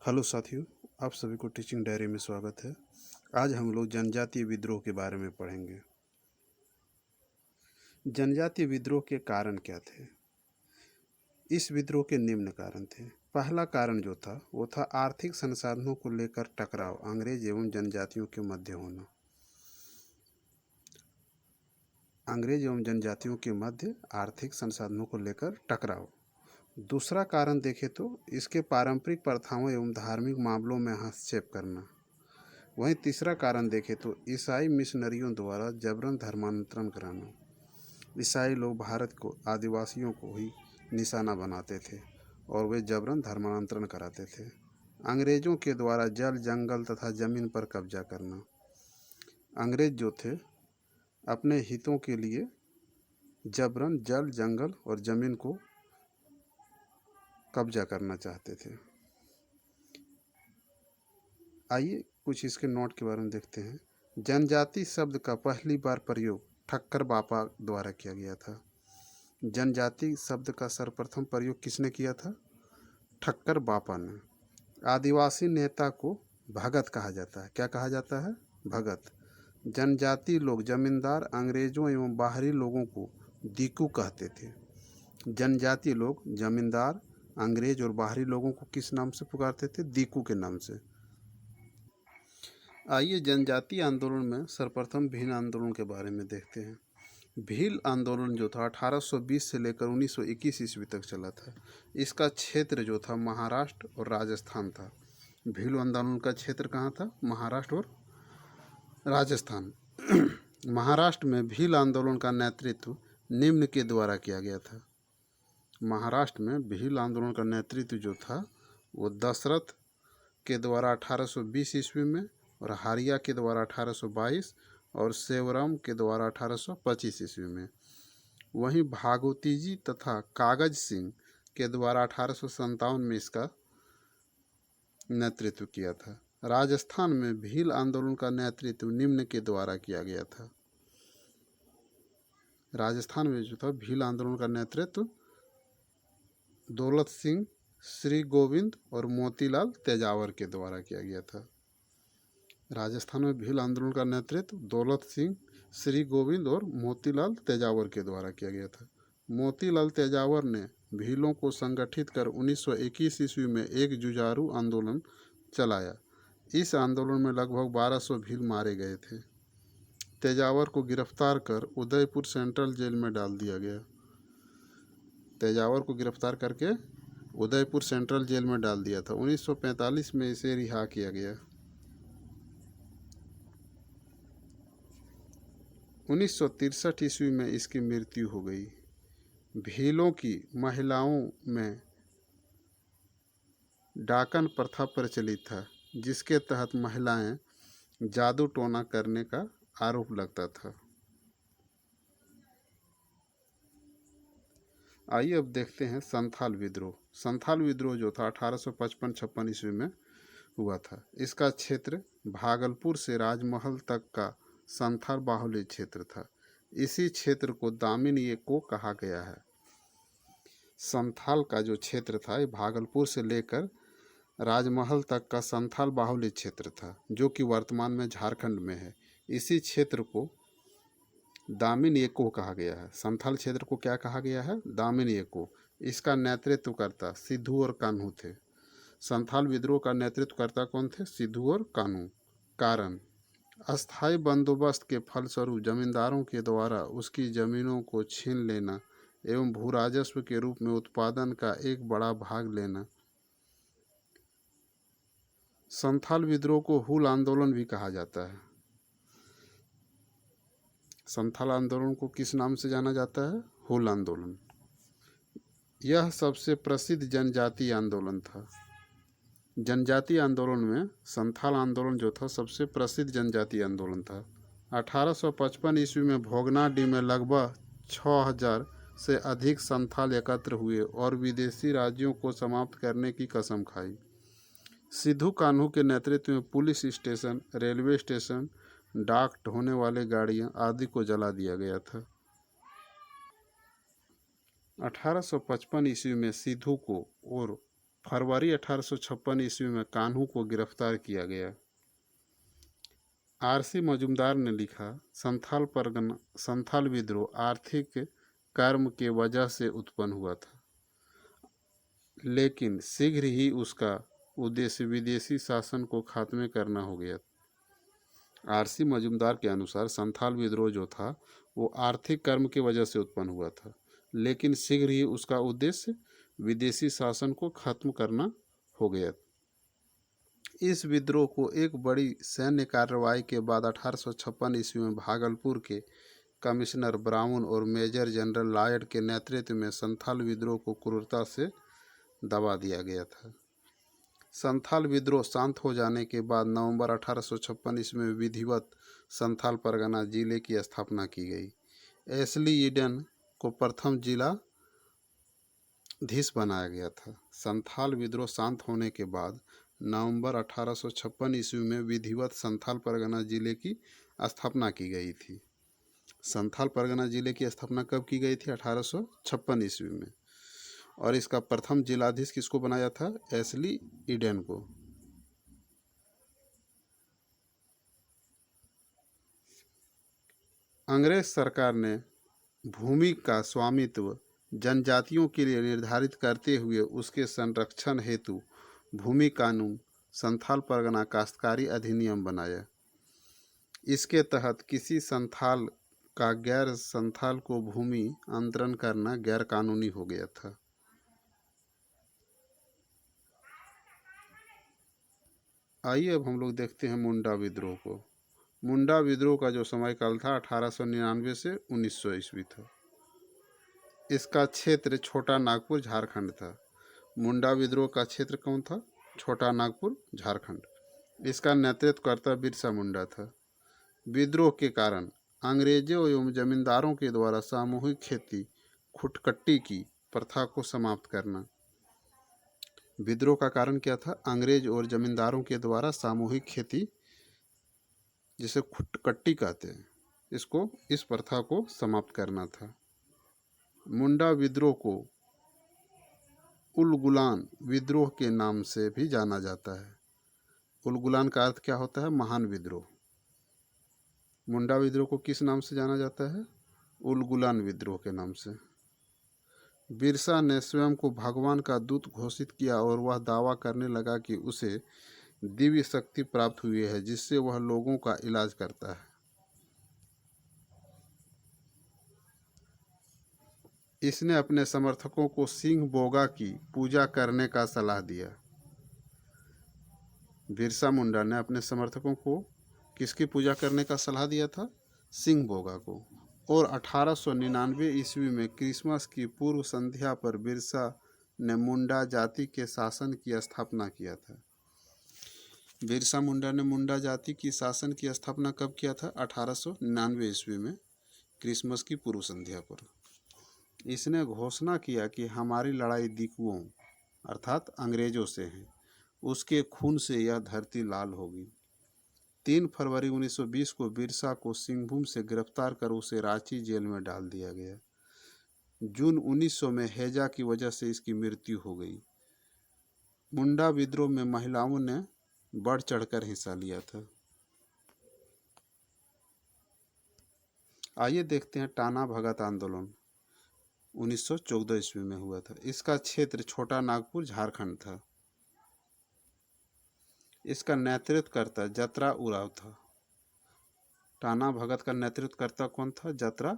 Hello साथियों, आप सभी को टीचिंग डायरी में स्वागत है। आज हम लोग जनजातीय विद्रोह के बारे में पढ़ेंगे। जनजातीय विद्रोह के कारण क्या थे? इस विद्रोह के निम्न कारण थे। पहला कारण जो था वो था आर्थिक संसाधनों को लेकर टकराव, अंग्रेज एवं जनजातियों के मध्य होना। अंग्रेज एवं जनजातियों के मध्य आर्थिक संसाधनों को लेकर टकराव। दूसरा कारण देखें तो इसके पारंपरिक प्रथाओं एवं धार्मिक मामलों में हस्तक्षेप करना। वहीं तीसरा कारण देखें तो ईसाई मिशनरियों द्वारा जबरन धर्मांतरण कराना। ईसाई लोग भारत को आदिवासियों को ही निशाना बनाते थे और वे जबरन धर्मांतरण कराते थे। अंग्रेजों के द्वारा जल, जंगल तथा जमीन पर कब्जा करना। अंग्रेज जो थे अपने हितों के लिए जबरन जल, जंगल और जमीन को कब्जा करना चाहते थे। आइए कुछ इसके नोट के बारे में देखते हैं। जनजाति शब्द का पहली बार प्रयोग ठक्कर बापा द्वारा किया गया था। जनजाति शब्द का सर्वप्रथम प्रयोग किसने किया था? ठक्कर बापा ने। आदिवासी नेता को भगत कहा जाता है। क्या कहा जाता है? भगत। जनजाति लोग जमींदार, अंग्रेजों एवं बाहरी लोगों को दीकू कहते थे। जनजाति लोग जमींदार, अंग्रेज और बाहरी लोगों को किस नाम से पुकारते थे? दीकू के नाम से। आइए जनजातीय आंदोलन में सर्वप्रथम भील आंदोलन के बारे में देखते हैं। भील आंदोलन जो था 1820 से लेकर 1921 ईस्वी तक चला था। इसका क्षेत्र जो था महाराष्ट्र और राजस्थान था। भील आंदोलन का क्षेत्र कहाँ था? महाराष्ट्र और राजस्थान। महाराष्ट्र में भील आंदोलन का नेतृत्व निम्न के द्वारा किया गया था। महाराष्ट्र में भील आंदोलन का नेतृत्व जो था वो दशरथ के द्वारा 1820 ईस्वी में, और हारिया के द्वारा 1822 और सेवराम के द्वारा 1825 ईस्वी में। वहीं भागवती जी तथा कागज सिंह के द्वारा 1857 में इसका नेतृत्व किया था। राजस्थान में भील आंदोलन का नेतृत्व निम्न के द्वारा किया गया था। राजस्थान में जो था भील आंदोलन का नेतृत्व दौलत सिंह, श्री गोविंद और मोतीलाल तेजावर के द्वारा किया गया था। राजस्थान में भील आंदोलन का नेतृत्व दौलत सिंह, श्री गोविंद और मोतीलाल तेजावर के द्वारा किया गया था। मोतीलाल तेजावर ने भीलों को संगठित कर 1921 ईस्वी में एक जुझारू आंदोलन चलाया। इस आंदोलन में लगभग 1200 भील मारे गए थे। तेजावर को गिरफ्तार कर उदयपुर सेंट्रल जेल में डाल दिया गया। तेजावर को गिरफ्तार करके उदयपुर सेंट्रल जेल में डाल दिया था। 1945 में इसे रिहा किया गया। 1963 ईस्वी में इसकी मृत्यु हो गई। भीलों की महिलाओं में डाकन प्रथा प्रचलित था, जिसके तहत महिलाएं जादू टोना करने का आरोप लगता था। आइए अब देखते हैं संथाल विद्रोह। संथाल विद्रोह जो था 1855-56 ईस्वी में हुआ था। इसका क्षेत्र भागलपुर से राजमहल तक का संथाल बाहुल्य क्षेत्र था। इसी क्षेत्र को दामिन को कहा गया है। संथाल का जो क्षेत्र था ये भागलपुर से लेकर राजमहल तक का संथाल बाहुल्य क्षेत्र था, जो कि वर्तमान में झारखंड में है। इसी क्षेत्र को दामिन एको कहा गया है। संथाल क्षेत्र को क्या कहा गया है? दामिन एको। इसका नेतृत्व करता सिद्धू और कान्हू थे। संथाल विद्रोह का नेतृत्व करता कौन थे? सिद्धू और कान्हू। कारण अस्थायी बंदोबस्त के फलस्वरूप जमींदारों के द्वारा उसकी जमीनों को छीन लेना एवं भू राजस्व के रूप में उत्पादन का एक बड़ा भाग लेना। संथाल विद्रोह को हूल आंदोलन भी कहा जाता है। संथाल आंदोलन को किस नाम से जाना जाता है? हूल आंदोलन। यह सबसे प्रसिद्ध जनजातीय आंदोलन था। जनजातीय आंदोलन में संथाल आंदोलन जो था सबसे प्रसिद्ध जनजातीय आंदोलन था। 1855 ईस्वी में भोगनाडीह में लगभग 6000 से अधिक संथाल एकत्र हुए और विदेशी राज्यों को समाप्त करने की कसम खाई। सिद्धू कान्हू के नेतृत्व में पुलिस स्टेशन, रेलवे स्टेशन, डाक, ढोने वाले गाड़ियां आदि को जला दिया गया था। 1855 ईस्वी में सिद्धू को और फरवरी 1856 ईस्वी में कान्हू को गिरफ्तार किया गया। आरसी मजूमदार ने लिखा, संथाल विद्रोह आर्थिक कर्म के वजह से उत्पन्न हुआ था, लेकिन शीघ्र ही उसका उद्देश्य विदेशी शासन को खात्मे करना हो गया। आरसी मजूमदार के अनुसार संथाल विद्रोह जो था वो आर्थिक कर्म की वजह से उत्पन्न हुआ था, लेकिन शीघ्र ही उसका उद्देश्य विदेशी शासन को खत्म करना हो गया। इस विद्रोह को एक बड़ी सैन्य कार्रवाई के बाद 1856 ईस्वी में भागलपुर के कमिश्नर ब्राउन और मेजर जनरल लॉयड के नेतृत्व में संथाल विद्रोह को क्रूरता से दबा दिया गया था। संथाल विद्रोह शांत हो जाने के बाद नवंबर 1856 ईस्वी में विधिवत संथाल परगना जिले की स्थापना की गई। एस्ली ईडन को प्रथम जिलाधीश बनाया गया था। संथाल विद्रोह शांत होने के बाद नवंबर 1856 ईस्वी में विधिवत संथाल परगना जिले की स्थापना की गई थी। संथाल परगना जिले की स्थापना कब की गई थी? 1856 ईस्वी में। और इसका प्रथम जिलाधीश किसको बनाया था? एस्ली ईडन को। अंग्रेज सरकार ने भूमि का स्वामित्व जनजातियों के लिए निर्धारित करते हुए उसके संरक्षण हेतु भूमि कानून संथाल परगना काश्तकारी अधिनियम बनाया। इसके तहत किसी संथाल का गैर संथाल को भूमि अंतरण करना गैर कानूनी हो गया था। आइए अब हम लोग देखते हैं मुंडा विद्रोह को। मुंडा विद्रोह का जो समयकाल था 1899 से 1900 ईस्वी था। इसका क्षेत्र छोटा नागपुर झारखंड था। मुंडा विद्रोह का क्षेत्र कौन था? छोटा नागपुर झारखंड। इसका नेतृत्वकर्ता बिरसा मुंडा था। विद्रोह के कारण अंग्रेजों एवं जमींदारों के द्वारा सामूहिक खेती खुटकट्टी की प्रथा को समाप्त करना। विद्रोह का कारण क्या था? अंग्रेज और जमींदारों के द्वारा सामूहिक खेती, जिसे खुटकट्टी कहते हैं, इस प्रथा को समाप्त करना था। मुंडा विद्रोह को उलगुलान विद्रोह के नाम से भी जाना जाता है। उलगुलान का अर्थ क्या होता है? महान विद्रोह। मुंडा विद्रोह को किस नाम से जाना जाता है? उलगुलान विद्रोह के नाम से। बिरसा ने स्वयं को भगवान का दूत घोषित किया और वह दावा करने लगा कि उसे दिव्य शक्ति प्राप्त हुई है जिससे वह लोगों का इलाज करता है। इसने अपने समर्थकों को सिंह बोगा की पूजा करने का सलाह दिया। बिरसा मुंडा ने अपने समर्थकों को किसकी पूजा करने का सलाह दिया था? सिंह बोगा को। और 1899 ईस्वी में क्रिसमस की पूर्व संध्या पर बिरसा ने मुंडा जाति के शासन की स्थापना किया था। बिरसा मुंडा ने मुंडा जाति की शासन की स्थापना कब किया था? 1899 ईस्वी में क्रिसमस की पूर्व संध्या पर। इसने घोषणा किया कि हमारी लड़ाई दिकुओं अर्थात अंग्रेजों से है, उसके खून से यह धरती लाल होगी। 3 फरवरी 1920 को बिरसा को सिंहभूम से गिरफ्तार कर उसे रांची जेल में डाल दिया गया। जून 1900 में हैजा की वजह से इसकी मृत्यु हो गई। मुंडा विद्रोह में महिलाओं ने बढ़ चढ़कर हिस्सा लिया था। आइए देखते हैं टाना भगत आंदोलन 1914 ईस्वी में हुआ था। इसका क्षेत्र छोटा नागपुर झारखंड था। इसका नेतृत्वकर्ता जतरा उराव था। टाना भगत का नेतृत्वकर्ता कौन था? जतरा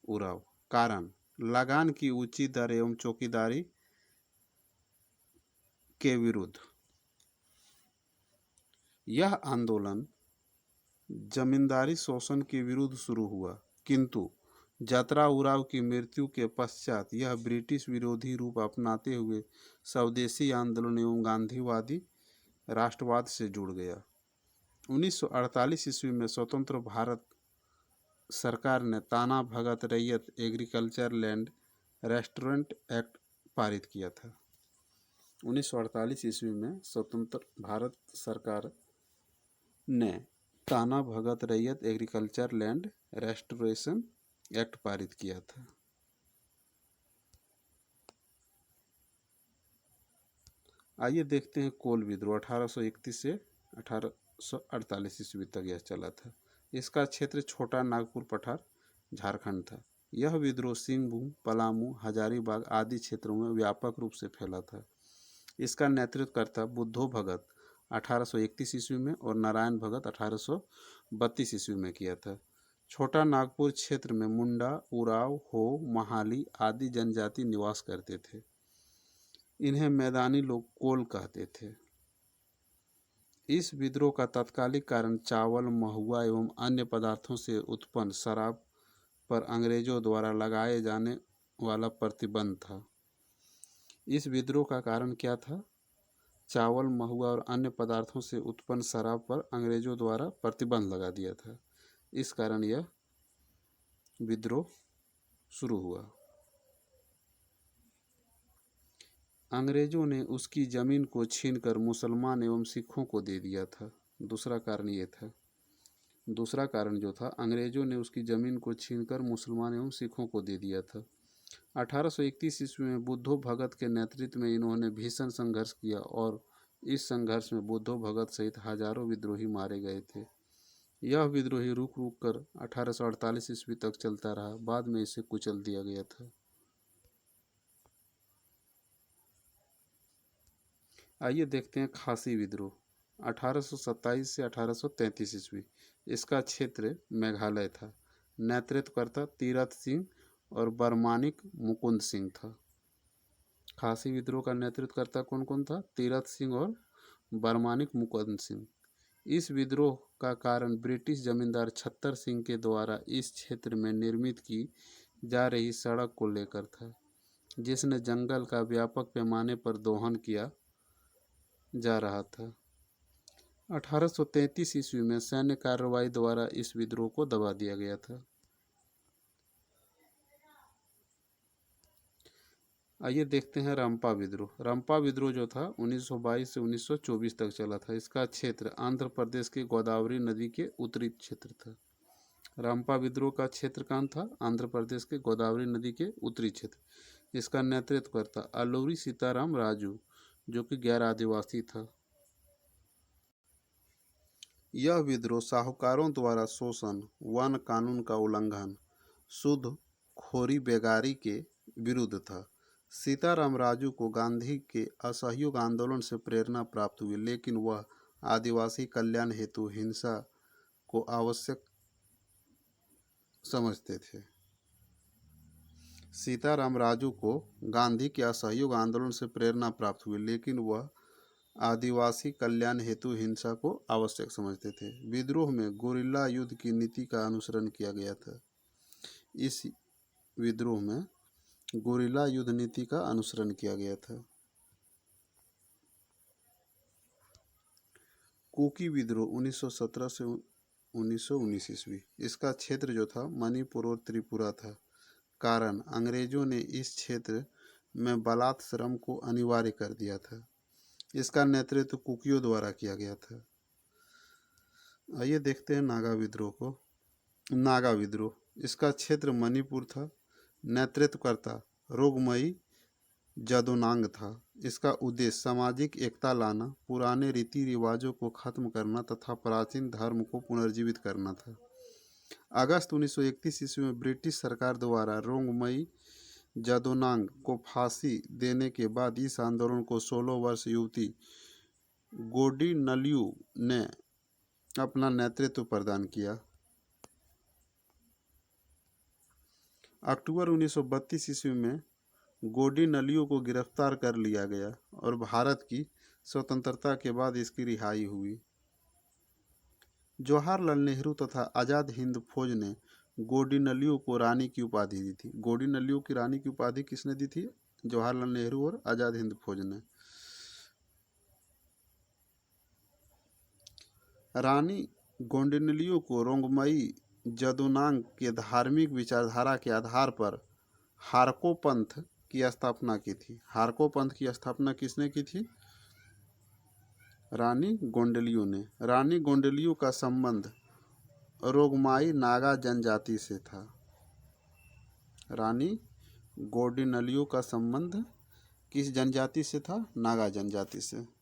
उराव। कारण लगान की ऊंची दर एवं चौकीदारी के विरुद्ध। यह आंदोलन जमींदारी शोषण के विरुद्ध शुरू हुआ, किंतु जतरा उराव की मृत्यु के पश्चात यह ब्रिटिश विरोधी रूप अपनाते हुए स्वदेशी आंदोलन एवं गांधीवादी राष्ट्रवाद से जुड़ गया। 1948 ईस्वी में स्वतंत्र भारत सरकार ने ताना भगत रैयत एग्रीकल्चर लैंड रेस्टोरेंट एक्ट पारित किया था। 1948 ईस्वी में स्वतंत्र भारत सरकार ने ताना भगत रैयत एग्रीकल्चर लैंड रेस्टोरेशन एक्ट पारित किया था। आइए देखते हैं कोल विद्रोह 1831 से 1848 ईस्वी तक यह चला था। इसका क्षेत्र छोटा नागपुर पठार झारखंड था। यह विद्रोह सिंहभूम, पलामू, हजारीबाग आदि क्षेत्रों में व्यापक रूप से फैला था। इसका नेतृत्व करता बुद्धो भगत 1831 ईस्वी में और नारायण भगत 1832 ईस्वी में किया था। छोटा नागपुर क्षेत्र में मुंडा, उराव, हो, महाली आदि जनजाति निवास करते थे। इन्हें मैदानी लोग कोल कहते थे। इस विद्रोह का तत्कालिक कारण चावल, महुआ एवं अन्य पदार्थों से उत्पन्न शराब पर अंग्रेजों द्वारा लगाए जाने वाला प्रतिबंध था। इस विद्रोह का कारण क्या था? चावल, महुआ और अन्य पदार्थों से उत्पन्न शराब पर अंग्रेजों द्वारा प्रतिबंध लगा दिया था। इस कारण यह विद्रोह शुरू हुआ। अंग्रेजों ने उसकी ज़मीन को छीनकर मुसलमान एवं सिखों को दे दिया था। दूसरा कारण ये था। दूसरा कारण जो था, अंग्रेजों ने उसकी ज़मीन को छीनकर मुसलमान एवं सिखों को दे दिया था। 1831 ईस्वी में बुद्धो भगत के नेतृत्व में इन्होंने भीषण संघर्ष किया और इस संघर्ष में बुद्धो भगत सहित हजारों विद्रोही मारे गए थे। यह विद्रोही रुक रुक कर 1848 ईस्वी तक चलता रहा। बाद में इसे कुचल दिया गया था। आइए देखते हैं खासी विद्रोह 1827 से 1833 ईस्वी। इसका क्षेत्र मेघालय था। नेतृत्वकर्ता तीरथ सिंह और बरमानिक मुकुंद सिंह था। खासी विद्रोह का नेतृत्वकर्ता कौन कौन था? तीरथ सिंह और बरमानिक मुकुंद सिंह। इस विद्रोह का कारण ब्रिटिश जमींदार छत्तर सिंह के द्वारा इस क्षेत्र में निर्मित की जा रही सड़क को लेकर था, जिसने जंगल का व्यापक पैमाने पर दोहन किया जा रहा था। 1833 ईस्वी में सैन्य कार्रवाई द्वारा इस विद्रोह को दबा दिया गया था। आइए देखते हैं रंपा विद्रोह। रंपा विद्रोह जो था 1922 से 1924 तक चला था। इसका क्षेत्र आंध्र प्रदेश की गोदावरी नदी के उत्तरी क्षेत्र था। रंपा विद्रोह का क्षेत्र कहाँ था? आंध्र प्रदेश के गोदावरी नदी के उत्तरी क्षेत्र। इसका नेतृत्व करता अलूरी सीताराम राजू, जो कि गैर आदिवासी था। यह विद्रोह साहूकारों द्वारा शोषण, वन कानून का उल्लंघन, शुद्ध खोरी बेगारी के विरुद्ध था। सीताराम राजू को गांधी के असहयोग आंदोलन से प्रेरणा प्राप्त हुई, लेकिन वह आदिवासी कल्याण हेतु हिंसा को आवश्यक समझते थे। सीताराम राजू को गांधी के असहयोग आंदोलन से प्रेरणा प्राप्त हुई, लेकिन वह आदिवासी कल्याण हेतु हिंसा को आवश्यक समझते थे। विद्रोह में गुरिल्ला युद्ध की नीति का अनुसरण किया गया था। इस विद्रोह में गुरिल्ला युद्ध नीति का अनुसरण किया गया था। कुकी विद्रोह 1917 से 1919 ईस्वी। इसका क्षेत्र जो था मणिपुर और त्रिपुरा था। कारण अंग्रेजों ने इस क्षेत्र में बलात् श्रम को अनिवार्य कर दिया था। इसका नेतृत्व कुकियों द्वारा किया गया था। आइए देखते हैं नागा विद्रोह को। नागा विद्रोह, इसका क्षेत्र मणिपुर था। नेतृत्वकर्ता रोगमई जदोनांग था। इसका उद्देश्य सामाजिक एकता लाना, पुराने रीति रिवाजों को खत्म करना तथा प्राचीन धर्म को पुनर्जीवित करना था। अगस्त 1931 ईस्वी में ब्रिटिश सरकार द्वारा रोंगमई जदोनांग को फांसी देने के बाद इस आंदोलन को 16 वर्ष युवती गोडी नलियू ने अपना नेतृत्व प्रदान किया। अक्टूबर 1932 ईस्वी में गोडी नलियू को गिरफ्तार कर लिया गया और भारत की स्वतंत्रता के बाद इसकी रिहाई हुई। जवाहरलाल नेहरू तथा आज़ाद हिंद फौज ने गोडी नलियू को रानी की उपाधि दी थी। गोडी नलियू की रानी की उपाधि किसने दी थी? जवाहरलाल नेहरू और आज़ाद हिंद फौज ने। रानी गोंडिनलियू को रोंगमई जदोनांग के धार्मिक विचारधारा के आधार पर हारको पंथ की स्थापना की थी। हारको पंथ की स्थापना किसने की थी? रानी गोंडलियू ने। रानी गोंडलियू का संबंध रोगमाई नागा जनजाति से था। रानी गोंडिनलियू का संबंध किस जनजाति से था? नागा जनजाति से।